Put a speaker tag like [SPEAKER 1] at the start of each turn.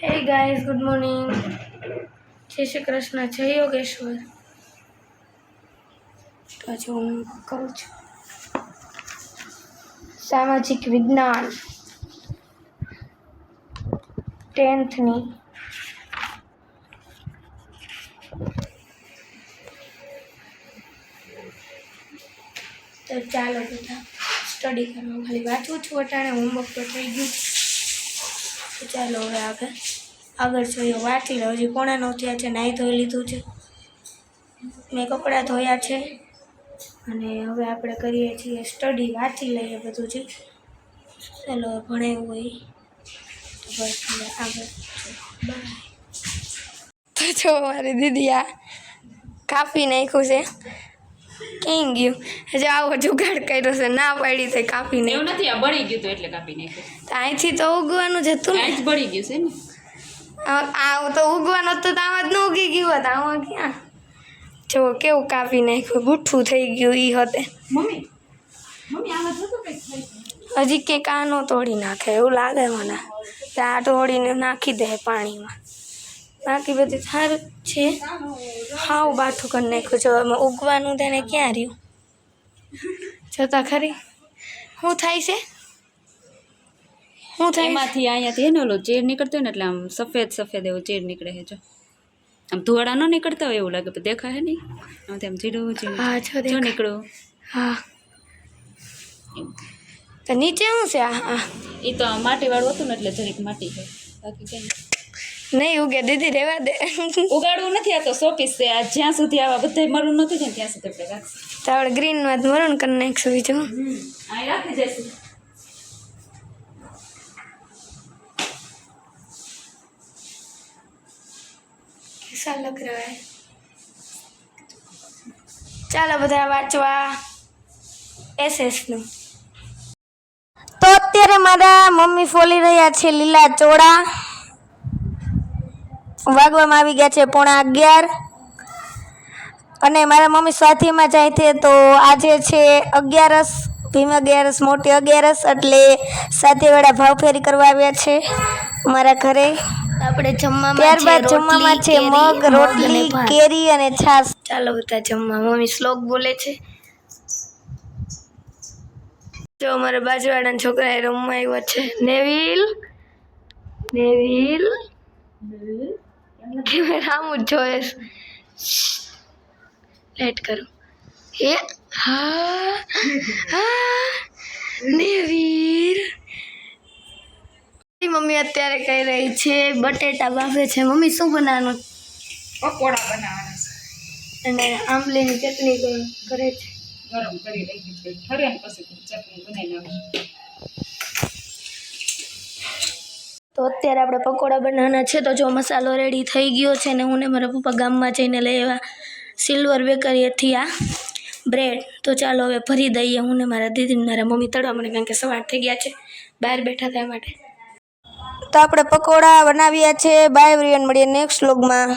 [SPEAKER 1] Hey guys, good morning. જય શ્રી કૃષ્ણ, જય યોગેશ્વર. તો આજે હું કરું છું સામાજિક વિજ્ઞાન 10th ની. તો ચાલો બધા સ્ટડી કરવા. ખાલી વાંચું છું અટાણે, હોમવર્ક તો થઈ ગયું. તો ચાલો હવે આગળ જોઈએ. વાંચી લો. હજી 9:45 થયા છે. નાહી ધોઈ લીધું છે, મેં કપડાં ધોયા છે અને હવે આપણે કરીએ છીએ સ્ટડી. વાંચી લઈએ બધું જ. ચાલો ભણાવ્યું હોય તો બસ હવે આગળ. બાય. તો જો મારી દીદી આ કાપી નાખ્યું છે. ક્યાં ગયું? હજી આવો જુગાડ કર્યો છે. ના પાડી તો કાપી
[SPEAKER 2] એવું
[SPEAKER 1] નાખ્યું.
[SPEAKER 2] નથી, આ બળી ગયું તો એટલે કાપી નાખ્યું.
[SPEAKER 1] તો અહીંથી તો ઉગવાનું જ હતું ને.
[SPEAKER 2] આ જ બળી ગયું છે ને.
[SPEAKER 1] આ તો ઉગવાનું હતું તો આમાં જ ન ઉગી ગયું હોત. આમાં ક્યાં જો કેવું કાપી નાખ્યું, ગુઠ્ઠું થઈ ગયું. ઈ હોતે
[SPEAKER 2] મમ્મી આમાં થતું કંઈક થાય.
[SPEAKER 1] હજી કંઈક આનો તોડી નાખે એવું લાગે મને. તો આ તોડીને નાખી દે પાણીમાં. બાકી બધું સારું જ છે. હાવ બાથું કરી નાખ્યું. જો એમાં ઉગવાનું તેને ક્યાં રહ્યું જોતા ખરી. શું થાય છે? શું થાય?
[SPEAKER 2] એમાંથી અહીંયાથી હે ને ઓલો ચેર નીકળતો હોય ને એટલે આમ સફેદ સફેદ એવો ચેર નીકળે છે. જો આમ ધોળા ન નીકળતા હોય એવું લાગે, પણ દેખાય નહીં. આમ તેમ જીડું
[SPEAKER 1] હા જો
[SPEAKER 2] જો નીકળ્યું.
[SPEAKER 1] હા તો નીચે શું છે? આ
[SPEAKER 2] એ તો માટીવાળું હતું ને એટલે જરીક માટી છે, બાકી કંઈ
[SPEAKER 1] નહીં ઉગે. દીદી રહેવા દે.
[SPEAKER 2] ઉગાડવું નથી, આ તો શોપીસ છે. આ જ્યાં સુધી આવા બધા મરું નથી જાય ત્યાં સુધી આપણે રાખશું.
[SPEAKER 1] તો આપણે ગ્રીનમાં જ મરણ કરી નાખશું. બીજું
[SPEAKER 2] અહીં રાખી જઈશું.
[SPEAKER 1] कैसा लग रहा है? ચાલો બધા વાંચવા એસએસનું. તો અત્યારે મારા મમ્મી ફોલી રહ્યા છે લીલા ચોળા. વાગવામાં આવી ગયા છે 11:15 અને મારા મમ્મી સ્વાધ્યાયમાં જાય છે. તો આજે છે 11, ભીમ 11, મોટી 11, એટલે સ્વાધ્યાયવાળા ભાવફેરી કરવા આવ્યા છે અમારા ઘરે. આપણે જમવામાં ત્યારબાદ જમવામાં છે મગ, રોટલી, કેરી અને છાશ. ચાલો બધા જમવા. મમ્મી શ્લોક બોલે છે. જો અમારા બાજુવાળાના છોકરાએ રમવા આવ્યો છે. નેવિલ કેમેરા આમ જ જોયે. લેટ કરો. હે હા નેવિલ. મમ્મી અત્યારે કહી રહી છે બટેટા બાફે છે. મમ્મી શું બનાવવાનું?
[SPEAKER 2] પકોડા બનાવવાના છે
[SPEAKER 1] અને આંબલીની ચટણી કરે છે.
[SPEAKER 2] ગરમ કરી લઈ ફરે ને પછી ચટણી બનાવી નાખીશું.
[SPEAKER 1] તો અત્યારે આપણે પકોડા બનાવવાના છે. તો જો મસાલો રેડી થઈ ગયો છે ને હું ને મારા પપ્પા ગામમાં જઈને લઈ આવ્યા સિલ્વર બેકરીએથી આ બ્રેડ. તો ચાલો હવે ભરી દઈએ. હું ને મારા દીદી ને મારા મમ્મી તળવા મને, કારણ કે સવાર થઈ ગયા છે, બહાર બેઠા હતા માટે. તો આપણે પકોડા બનાવ્યા છે. બાય એવરીવન, મળીએ નેક્સ્ટ વ્લોગમાં.